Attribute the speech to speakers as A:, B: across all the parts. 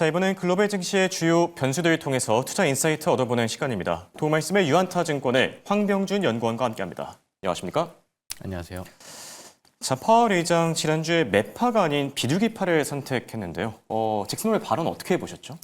A: 자, 이번엔 글로벌 증시의 주요 변수들을 통해서 투자 인사이트 얻어보는 시간입니다. 도움말씀의 유한타증권의 황병준 연구원과 함께합니다. 안녕하십니까?
B: 안녕하세요.
A: 자, 파월 의장 지난주에 매파가 아닌 비둘기파를 선택했는데요. 잭슨홀 발언 어떻게 보셨죠?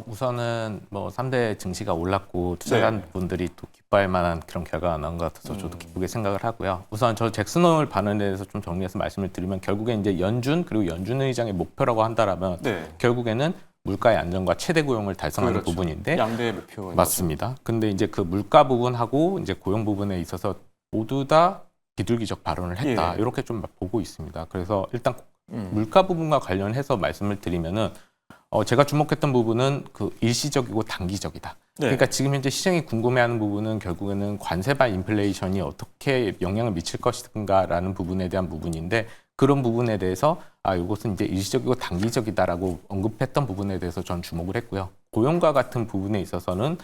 B: 우선은 뭐 3대 증시가 올랐고 투자자분들이 또 기뻐할 만한 그런 결과가 나온 것 같아서 저도 기쁘게 생각을 하고요. 우선 저 잭슨홀 발언에 대해서 좀 정리해서 말씀을 드리면 결국에 이제 연준 그리고 연준 의장의 목표라고 한다라면 결국에는 물가의 안정과 최대 고용을 달성하는 부분인데
A: 양대 목표
B: 맞습니다. 근데 이제 그 물가 부분하고 이제 고용 부분에 있어서 모두 다 비둘기적 발언을 했다. 이렇게 좀 보고 있습니다. 그래서 일단 물가 부분과 관련해서 말씀을 드리면은 제가 주목했던 부분은 그 일시적이고 단기적이다. 그러니까 지금 현재 시장이 궁금해하는 부분은 결국에는 관세발 인플레이션이 어떻게 영향을 미칠 것인가라는 부분에 대한 부분인데 그런 부분에 대해서 이것은 이제 일시적이고 단기적이다라고 언급했던 부분에 대해서 전 주목을 했고요. 고용과 같은 부분에 있어서는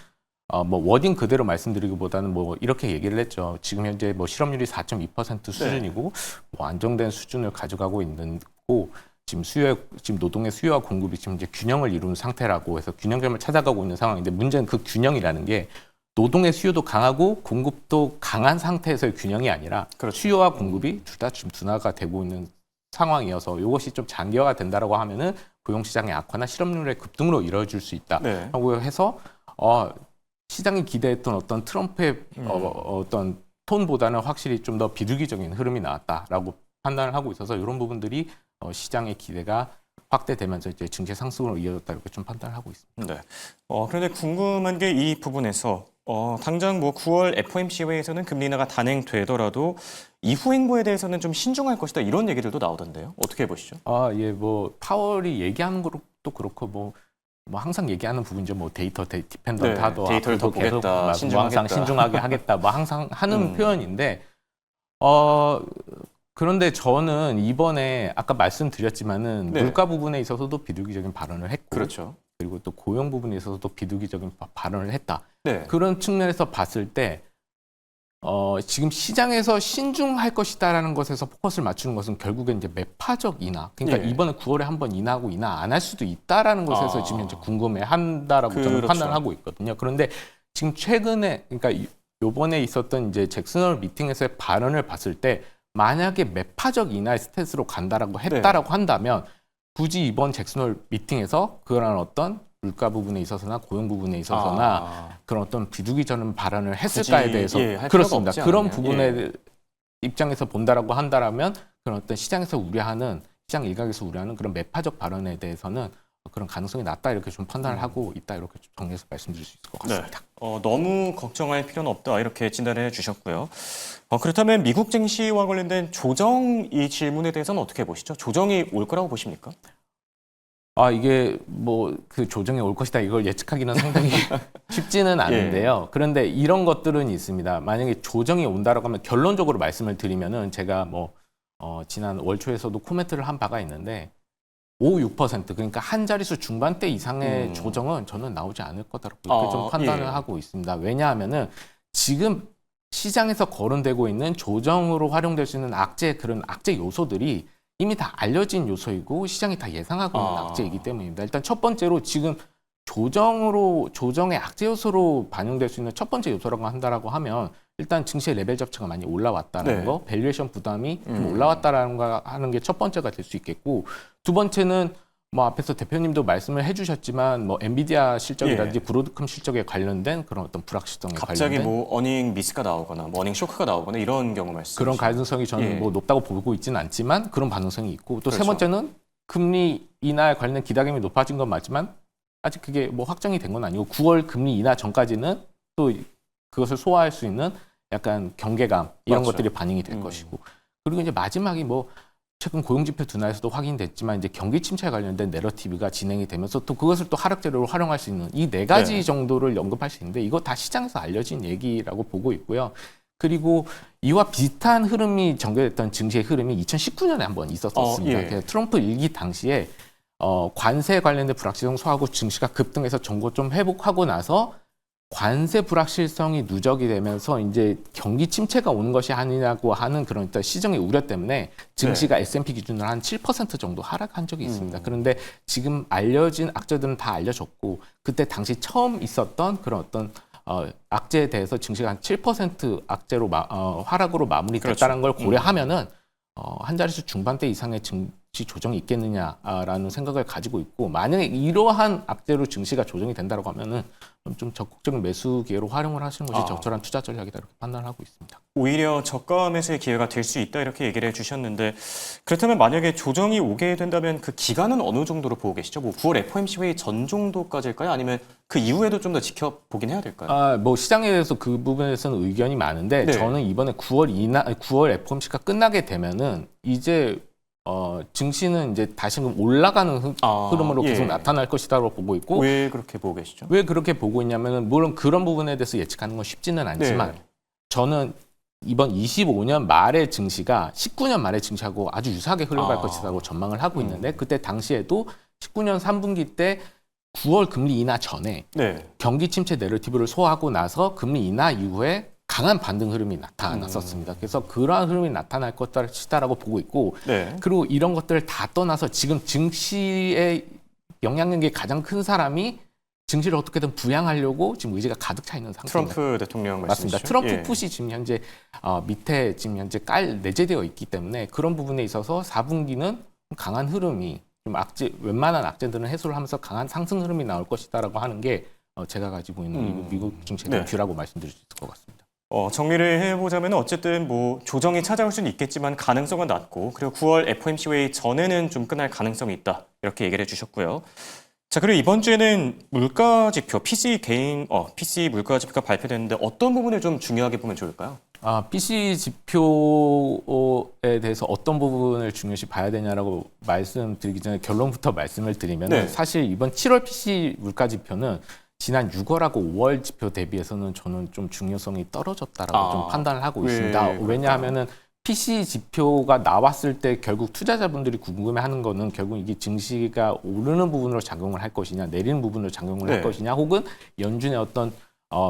B: 뭐 워딩 그대로 말씀드리기보다는 뭐 이렇게 얘기를 했죠. 지금 현재 뭐 실업률이 4.2% 수준이고 뭐 안정된 수준을 가져가고 있는 고 지금 노동의 수요와 공급이 지금 이제 균형을 이루는 상태라고 해서 균형점을 찾아가고 있는 상황인데 문제는 그 균형이라는 게 노동의 수요도 강하고 공급도 강한 상태에서의 균형이 아니라 수요와 공급이 둘 다 지금 둔화가 되고 있는 상황이어서 이것이 좀 장기화가 된다라고 하면은 고용 시장의 악화나 실업률의 급등으로 이루어질 수 있다라고 해서 시장이 기대했던 어떤 트럼프의 어떤 톤보다는 확실히 좀 더 비둘기적인 흐름이 나왔다라고 판단을 하고 있어서 이런 부분들이 시장의 기대가 확대되면서 이제 증시 상승으로 이어졌다 이렇게 좀 판단을 하고 있습니다.
A: 네. 그런데 궁금한 게 이 부분에서 당장 뭐 9월 FOMC 회의에서는 금리 인하가 단행되더라도 이후 행보에 대해서는 좀 신중할 것이다 이런 얘기들도 나오던데요. 어떻게 보시죠?
B: 예, 뭐 파월이 얘기하는 것도 그렇고 뭐 항상 얘기하는 부분이죠. 뭐 데이터 디펜던트 하도
A: 데이터를 더 보겠다,
B: 항상 신중하게 하겠다. 뭐 항상 하는 표현인데 그런데 저는 이번에 아까 말씀드렸지만은 물가 부분에 있어서도 비둘기적인 발언을 했고 그리고 또 고용 부분에 있어서도 비둘기적인 발언을 했다. 그런 측면에서 봤을 때 지금 시장에서 신중할 것이다라는 것에서 포커스를 맞추는 것은 결국엔 이제 매파적 인하. 그러니까 이번에 9월에 한번 인하하고 인하 안 할 수도 있다라는 것에서 지금 현재 궁금해한다라고 저는 판단을 하고 있거든요. 그런데 지금 최근에 그러니까 요번에 있었던 이제 잭슨홀 미팅에서의 발언을 봤을 때 만약에 매파적 인하의 스탠스로 간다라고 했다라고 한다면 굳이 이번 잭슨홀 미팅에서 그런 어떤 물가 부분에 있어서나 고용 부분에 있어서나 그런 어떤 비둘기적인 발언을 했을까에 대해서 그렇습니다. 그런 부분의 입장에서 본다라고 한다라면 그런 어떤 시장 일각에서 우려하는 그런 매파적 발언에 대해서는 그런 가능성이 낮다 이렇게 좀 판단을 하고 있다 이렇게 정리해서 말씀드릴 수 있을 것 같습니다.
A: 너무 걱정할 필요는 없다 이렇게 진단을 해주셨고요. 그렇다면 미국 증시와 관련된 조정 이 질문에 대해서는 어떻게 보시죠? 조정이 올 거라고 보십니까?
B: 이게 뭐 그 조정이 올 것이다 이걸 예측하기는 상당히 쉽지는 않은데요. 그런데 이런 것들은 있습니다. 만약에 조정이 온다라고 하면 결론적으로 말씀을 드리면은 제가 뭐 지난 월 초에서도 코멘트를 한 바가 있는데 5-6% 그러니까 한 자릿수 중반대 이상의 조정은 저는 나오지 않을 거다라고 이렇게 좀 판단을 하고 있습니다. 왜냐하면은 지금 시장에서 거론되고 있는 조정으로 활용될 수 있는 그런 악재 요소들이 이미 다 알려진 요소이고 시장이 다 예상하고 있는 악재이기 때문입니다. 일단 첫 번째로 지금 조정의 악재 요소로 반영될 수 있는 첫 번째 요소라고 한다라고 하면 일단 증시의 레벨 자체가 많이 올라왔다는 거, 밸류에이션 부담이 좀 올라왔다라는 거 하는 게 첫 번째가 될 수 있겠고 두 번째는 뭐 앞에서 대표님도 말씀을 해주셨지만 뭐 엔비디아 실적이라든지 브로드컴 실적에 관련된 그런 어떤 불확실성에
A: 갑자기 뭐 어닝 미스가 나오거나 뭐 어닝 쇼크가 나오거나 이런 경우 말씀
B: 그런 가능성이 저는 뭐 높다고 보고 있지는 않지만 그런 가능성이 있고 또 세 번째는 금리 인하에 관련된 기대감이 높아진 건 맞지만 아직 그게 뭐 확정이 된 건 아니고 9월 금리 인하 전까지는 또 그것을 소화할 수 있는 약간 경계감 이런 것들이 반영이 될 것이고 그리고 이제 마지막이 뭐 최근 고용지표 둔화에서도 확인됐지만 이제 경기 침체에 관련된 내러티브가 진행이 되면서 또 그것을 또 하락 재료로 활용할 수 있는 이 네 가지 정도를 언급할 수 있는데 이거 다 시장에서 알려진 얘기라고 보고 있고요. 그리고 이와 비슷한 흐름이 전개됐던 증시의 흐름이 2019년에 한번 있었습니다. 트럼프 일기 당시에 관세에 관련된 불확실성 소화하고 증시가 급등해서 정고 좀 회복하고 나서 관세 불확실성이 누적이 되면서 이제 경기 침체가 오는 것이 아니냐고 하는 그런 일단 시정의 우려 때문에 증시가 S&P 기준으로 한 7% 정도 하락한 적이 있습니다. 그런데 지금 알려진 악재들은 다 알려졌고 그때 당시 처음 있었던 그런 어떤 악재에 대해서 증시가 한 7% 악재로 하락으로 마무리됐다는 걸 고려하면은 한 자릿수 중반대 이상의 증시 조정이 있겠느냐라는 생각을 가지고 있고 만약에 이러한 악재로 증시가 조정이 된다고 하면은 좀 적극적인 매수 기회로 활용을 하시는 것이 적절한 투자 전략이다 이렇게 판단을 하고 있습니다.
A: 오히려 저가 매수의 기회가 될 수 있다 이렇게 얘기를 해주셨는데 그렇다면 만약에 조정이 오게 된다면 그 기간은 어느 정도로 보고 계시죠? 뭐 9월 FOMC 회의 전 정도까지일까요? 아니면 그 이후에도 좀 더 지켜보긴 해야 될까요?
B: 뭐 시장에 대해서 그 부분에서는 의견이 많은데
A: 네.
B: 저는 이번에 9월 FOMC가 끝나게 되면은 이제 증시는 이제 다시금 올라가는 흐름으로 계속
A: 예.
B: 나타날 것이다라고 보고 있고
A: 왜 그렇게 보고 계시죠?
B: 왜 그렇게 보고 있냐면은 물론 그런 부분에 대해서 예측하는 건 쉽지는 않지만
A: 네.
B: 저는 이번 25년 말의 증시가 19년 말의 증시하고 아주 유사하게 흘러갈 것이라고 전망을 하고 있는데 그때 당시에도 19년 3분기 때 9월 금리 인하 전에
A: 네.
B: 경기 침체 내러티브를 소화하고 나서 금리 인하 이후에 강한 반등 흐름이 나타났었습니다. 그래서 그러한 흐름이 나타날 것이다라고 보고 있고
A: 네.
B: 그리고 이런 것들을 다 떠나서 지금 증시에 영향력이 가장 큰 사람이 증시를 어떻게든 부양하려고 지금 의지가 가득 차 있는 상태입니다.
A: 트럼프 대통령 말씀이시죠?
B: 맞습니다. 트럼프
A: 예.
B: 풋이 지금 현재 밑에 지금 현재 내재되어 있기 때문에 그런 부분에 있어서 4분기는 강한 흐름이 좀 웬만한 악재들은 해소를 하면서 강한 상승 흐름이 나올 것이다라고 하는 게 제가 가지고 있는 미국 증시에 대한
A: 네.
B: 뷰라고 말씀드릴 수 있을 것 같습니다.
A: 정리를 해보자면 어쨌든 뭐 조정이 찾아올 수는 있겠지만 가능성은 낮고 그리고 9월 FOMC 회의 전에는 좀 끝날 가능성이 있다 이렇게 얘기를 해주셨고요. 자 그리고 이번 주에는 물가 지표 PC 물가 지표가 발표됐는데 어떤 부분을 좀 중요하게 보면 좋을까요?
B: PC 지표에 대해서 어떤 부분을 중요시 봐야 되냐라고 말씀드리기 전에 결론부터 말씀을 드리면
A: 네.
B: 사실 이번 7월 PC 물가 지표는 지난 6월하고 5월 지표 대비해서는 저는 좀 중요성이 떨어졌다라고 좀 판단을 하고 있습니다. 왜냐하면은 PC 지표가 나왔을 때 결국 투자자분들이 궁금해하는 거는 결국 이게 증시가 오르는 부분으로 작용을 할 것이냐, 내리는 부분으로 작용을 할 것이냐, 혹은 연준의 어떤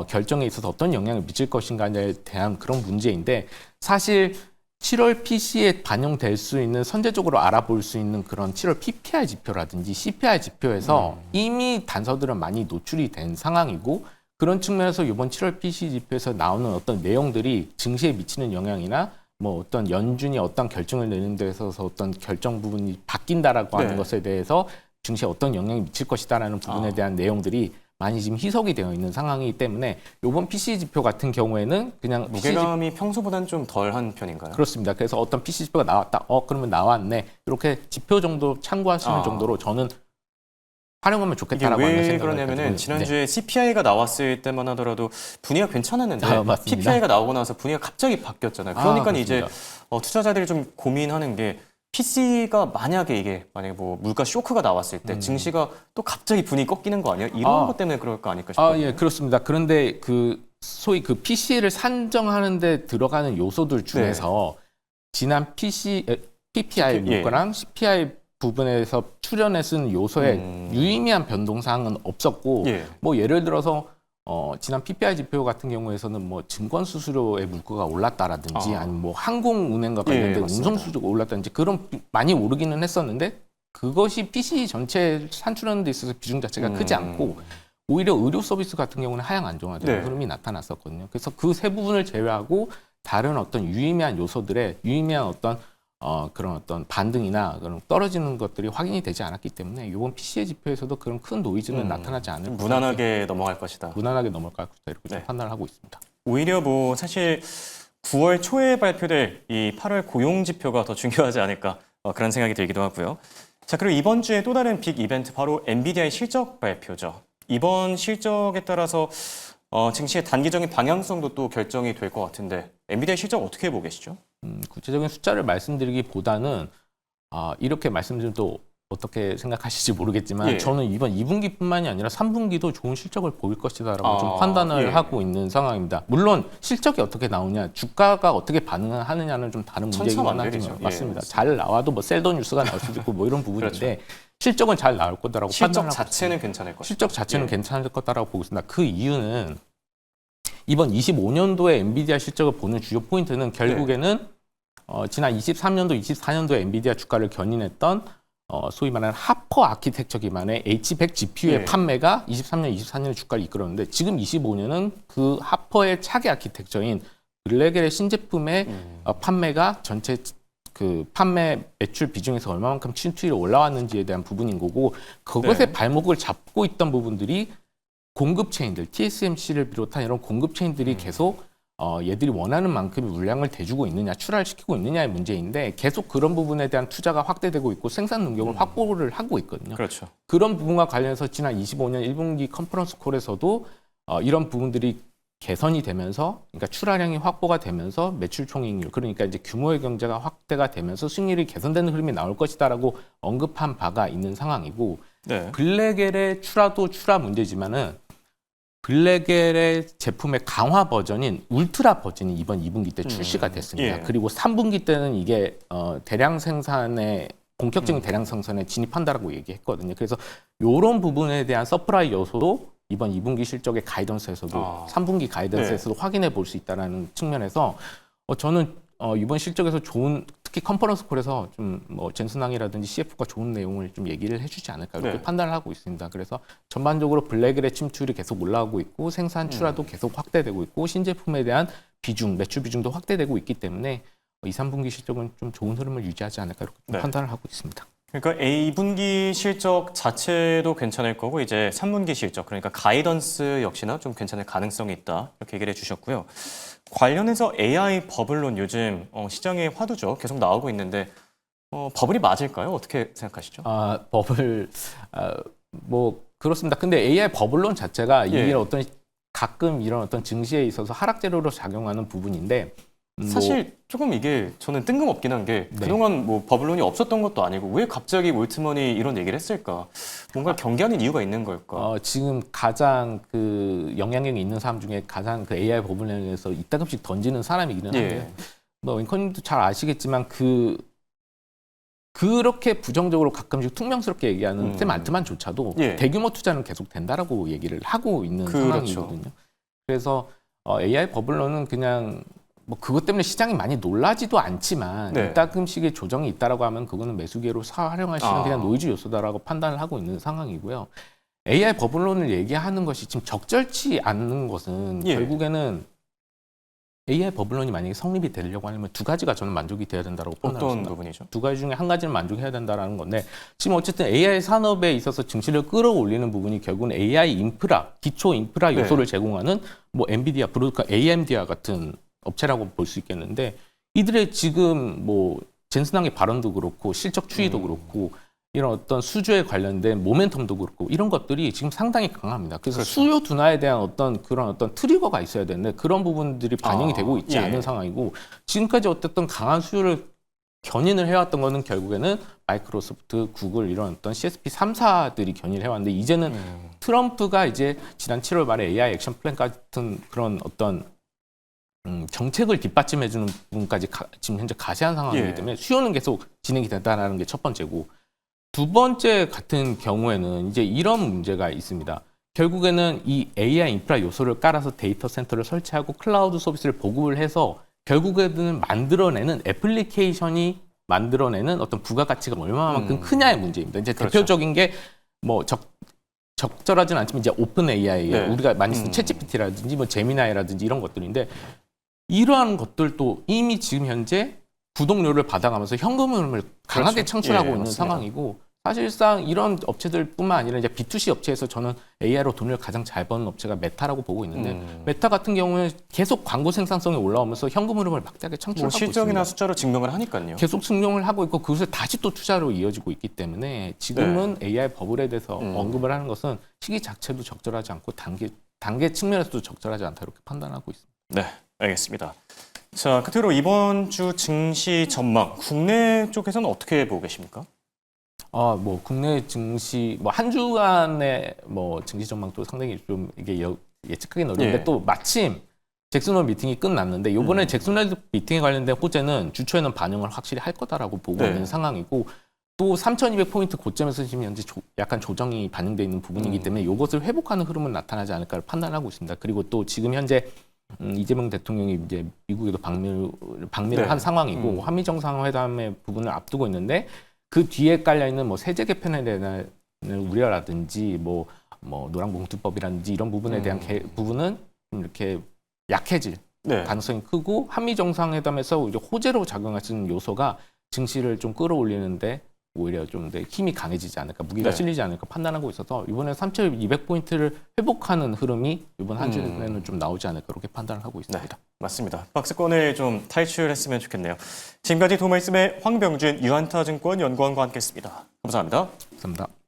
B: 결정에 있어서 어떤 영향을 미칠 것인가에 대한 그런 문제인데 사실 7월 PC에 반영될 수 있는 선제적으로 알아볼 수 있는 그런 7월 PPI 지표라든지 CPI 지표에서 이미 단서들은 많이 노출이 된 상황이고 그런 측면에서 이번 7월 PC 지표에서 나오는 어떤 내용들이 증시에 미치는 영향이나 뭐 어떤 연준이 어떤 결정을 내는 데 있어서 어떤 결정 부분이 바뀐다라고 하는 것에 대해서 증시에 어떤 영향이 미칠 것이다라는 부분에 대한 내용들이 많이 지금 희석이 되어 있는 상황이기 때문에 이번 PC 지표 같은 경우에는 그냥
A: 무게감이 평소보다는 좀 덜한 편인가요?
B: 그렇습니다. 그래서 어떤 PC 지표가 나왔다. 그러면 나왔네. 이렇게 지표 정도 참고하시는 정도로 저는 활용하면 좋겠다라고 하는
A: 왜
B: 생각을
A: 그러냐면은 지난주에 CPI가 나왔을 때만 하더라도 분위기가 괜찮았는데 PPI가 나오고 나서 분위기가 갑자기 바뀌었잖아요. 그러니까 이제 투자자들이 좀 고민하는 게 PC가 만약에 뭐 물가 쇼크가 나왔을 때 증시가 또 갑자기 분위기 꺾이는 거 아니에요? 이런 것 때문에 그럴 거 아닐까 싶어요.
B: 예, 그렇습니다. 그런데 소위 PC를 산정하는 데 들어가는 요소들 중에서 지난 PPI 물가랑 CPI 부분에서 출연해 쓴 요소에 유의미한 변동사항은 없었고 뭐 예를 들어서 지난 PPI 지표 같은 경우에서는 뭐 증권 수수료의 물가가 올랐다라든지 아니면 뭐 항공운행과 관련된 운송 수수료가 올랐다든지 그런 많이 오르기는 했었는데 그것이 PC 전체 산출하는 데 있어서 비중 자체가 크지 않고 오히려 의료 서비스 같은 경우는 하향 안정화되는 흐름이 나타났었거든요. 그래서 그 세 부분을 제외하고 다른 어떤 유의미한 요소들의 유의미한 그런 어떤 반등이나 그런 떨어지는 것들이 확인이 되지 않았기 때문에 이번 PC의 지표에서도 그런 큰 노이즈는 나타나지 않을
A: 무난하게 넘어갈 것이다.
B: 무난하게 넘어갈 것이다 이렇게 좀 판단을 하고 있습니다.
A: 오히려 뭐 사실 9월 초에 발표될 이 8월 고용 지표가 더 중요하지 않을까 그런 생각이 들기도 하고요. 자 그리고 이번 주에 또 다른 빅 이벤트 바로 엔비디아의 실적 발표죠. 이번 실적에 따라서 증시의 단기적인 방향성도 또 결정이 될 것 같은데 엔비디아 실적 어떻게 보고 계시죠?
B: 구체적인 숫자를 말씀드리기보다는 이렇게 말씀드리면 또 어떻게 생각하실지 모르겠지만 저는 이번 2분기뿐만이 아니라 3분기도 좋은 실적을 보일 것이다라고 좀 판단을 하고 있는 상황입니다. 물론 실적이 어떻게 나오냐, 주가가 어떻게 반응을 하느냐는 좀 다른 문제이긴 하지만 맞습니다. 잘 나와도 뭐 셀도 뉴스가 나올 수도 있고 뭐 이런 부분인데 실적은 잘 나올 거다라고 판단하고
A: 실적 자체는 괜찮을 것이다.
B: 실적 자체는 괜찮을 거다라고 보고 있습니다. 그 이유는 이번 25년도에 엔비디아 실적을 보는 주요 포인트는 결국에는 지난 23년도, 24년도에 엔비디아 주가를 견인했던 소위 말하는 하퍼 아키텍처 기반의 H100 GPU의 판매가 23년, 24년의 주가를 이끌었는데 지금 25년은 그 하퍼의 차기 아키텍처인 블랙엘의 신제품의 판매가 전체 그 판매 매출 비중에서 얼마만큼 침투율이 올라왔는지에 대한 부분인 거고 그것의 발목을 잡고 있던 부분들이 공급 체인들, TSMC를 비롯한 이런 공급 체인들이 계속 얘들이 원하는 만큼의 물량을 대주고 있느냐, 출하를 시키고 있느냐의 문제인데 계속 그런 부분에 대한 투자가 확대되고 있고 생산 능력을 확보를 하고 있거든요.
A: 그렇죠.
B: 그런 부분과 관련해서 지난 25년 1분기 컨퍼런스 콜에서도 이런 부분들이 개선이 되면서, 그러니까 출하량이 확보가 되면서 매출 총이익률, 그러니까 이제 규모의 경제가 확대가 되면서 수익률이 개선되는 흐름이 나올 것이다라고 언급한 바가 있는 상황이고, 블랙엘의 출하도 출하 문제지만은 블랙엘의 제품의 강화 버전인 울트라 버전이 이번 2분기 때 출시가 됐습니다. 그리고 3분기 때는 이게 대량 생산에 본격적인 대량 생산에 진입한다라고 얘기했거든요. 그래서 이런 부분에 대한 서프라이 요소도 이번 2분기 실적의 가이던스에서도 3분기 가이던스에서도 확인해 볼 수 있다는 측면에서 저는 이번 실적에서 좋은, 특히 컨퍼런스 콜에서 좀 뭐 젠슨항이라든지 CF가 좋은 내용을 좀 얘기를 해주지 않을까 이렇게 판단을 하고 있습니다. 그래서 전반적으로 블랙엘의 침투율이 계속 올라오고 있고 생산 출하도 계속 확대되고 있고 신제품에 대한 비중, 매출 비중도 확대되고 있기 때문에 2, 3분기 실적은 좀 좋은 흐름을 유지하지 않을까 이렇게 판단을 하고 있습니다.
A: 그러니까 A분기 실적 자체도 괜찮을 거고 이제 3분기 실적, 그러니까 가이던스 역시나 좀 괜찮을 가능성이 있다 이렇게 얘기를 해주셨고요. 관련해서 AI 버블론 요즘 시장의 화두죠. 계속 나오고 있는데 버블이 맞을까요? 어떻게 생각하시죠?
B: 버블 뭐 그렇습니다. 근데 AI 버블론 자체가 이게 어떤 가끔 이런 어떤 증시에 있어서 하락 재료로 작용하는 부분인데
A: 사실 조금 이게 저는 뜬금없긴 한 게 그동안 뭐 버블론이 없었던 것도 아니고 왜 갑자기 올트먼이 이런 얘기를 했을까? 뭔가 경계하는 이유가 있는 걸까?
B: 지금 가장 그 영향력이 있는 사람 중에 가장 그 AI 버블론에 대해서 이따금씩 던지는 사람이기는 한데 뭐 앵커님도 잘 아시겠지만 그렇게 부정적으로 가끔씩 퉁명스럽게 얘기하는 샘 알트만조차도 대규모 투자는 계속 된다라고 얘기를 하고 있는 상황이거든요. 그래서 AI 버블론은 그냥 뭐 그것 때문에 시장이 많이 놀라지도 않지만 이따금씩의 조정이 있다라고 하면 그거는 매수기로 활용할 수 있는 그냥 노이즈 요소다라고 판단을 하고 있는 상황이고요. AI 버블론을 얘기하는 것이 지금 적절치 않는 것은 결국에는 AI 버블론이 만약에 성립이 되려고 하면 두 가지가 저는 만족이 돼야 된다고 판단합니다.
A: 어떤 부분이죠?
B: 두 가지 중에 한 가지는 만족해야 된다는 건데 지금 어쨌든 AI 산업에 있어서 증시를 끌어올리는 부분이 결국은 AI 인프라, 기초 인프라 요소를 제공하는 뭐 엔비디아, 브로드카, AMD와 같은 업체라고 볼 수 있겠는데 이들의 지금 뭐 젠슨항의 발언도 그렇고 실적 추이도 그렇고 이런 어떤 수주에 관련된 모멘텀도 그렇고 이런 것들이 지금 상당히 강합니다. 그래서 수요 둔화에 대한 어떤 그런 어떤 트리거가 있어야 되는데 그런 부분들이 반영이 되고 있지 않은 상황이고 지금까지 어쨌든 강한 수요를 견인을 해왔던 거는 결국에는 마이크로소프트, 구글 이런 어떤 CSP 3사들이 견인을 해왔는데 이제는 트럼프가 이제 지난 7월 말에 AI 액션 플랜 같은 그런 어떤 정책을 뒷받침해주는 부분까지 지금 현재 가세한 상황이기 때문에 수요는 계속 진행이 된다는 게 첫 번째고 두 번째 같은 경우에는 이제 이런 문제가 있습니다. 결국에는 이 AI 인프라 요소를 깔아서 데이터 센터를 설치하고 클라우드 서비스를 보급을 해서 결국에는 만들어내는 애플리케이션이 만들어내는 어떤 부가가치가 얼마만큼 크냐의 문제입니다. 이제 대표적인 게 뭐 적절하진 않지만 이제 오픈 AI, 우리가 많이 쓰는 챗GPT라든지 뭐 제미나이라든지 이런 것들인데 이러한 것들도 이미 지금 현재 구독료를 받아가면서 현금 흐름을 강하게 창출하고 있는 상황이고 사실상 이런 업체들뿐만 아니라 이제 B2C 업체에서 저는 AI로 돈을 가장 잘 버는 업체가 메타라고 보고 있는데 메타 같은 경우는 계속 광고 생산성이 올라오면서 현금 흐름을 막대하게 창출하고 있습니다.
A: 실적이나 숫자로 증명을 하니까요.
B: 계속 증명을 하고 있고 그것을 다시 또 투자로 이어지고 있기 때문에 지금은 AI 버블에 대해서 언급을 하는 것은 시기 자체도 적절하지 않고 단계 측면에서도 적절하지 않다 이렇게 판단하고 있습니다.
A: 네, 알겠습니다. 자, 끝으로 이번 주 증시 전망, 국내 쪽에서는 어떻게 보고 계십니까?
B: 뭐 국내 증시 뭐 한 주간의 뭐 증시 전망도 상당히 좀 이게 예측하기는 어려운데 또 마침 잭슨홀 미팅이 끝났는데 이번에 잭슨홀 미팅에 관련된 호재는 주초에는 반영을 확실히 할 거다라고 보고 있는 상황이고 또 3,200포인트 고점에서 지금 현재 약간 조정이 반영돼 있는 부분이기 때문에 이것을 회복하는 흐름은 나타나지 않을까 판단하고 있습니다. 그리고 또 지금 현재 이재명 대통령이 이제 미국에도 방미를
A: 네.
B: 한 상황이고 한미 정상회담의 부분을 앞두고 있는데 그 뒤에 깔려 있는 뭐 세제 개편에 대한 우려라든지 뭐 노란봉투법이라든지 이런 부분에 대한 부분은 좀 이렇게 약해질
A: 네.
B: 가능성이 크고 한미 정상회담에서 이제 호재로 작용할 수 있는 요소가 증시를 좀 끌어올리는데 오히려 좀 더 힘이 강해지지 않을까, 무기가
A: 네.
B: 실리지 않을까 판단하고 있어서 이번에 3,200포인트를 회복하는 흐름이 이번 한 주에는 좀 나오지 않을까 그렇게 판단을 하고 있습니다.
A: 맞습니다. 박스권을 좀 탈출했으면 좋겠네요. 지금까지 도마이스의 황병준 유한타증권 연구원과 함께했습니다. 감사합니다.
B: 감사합니다.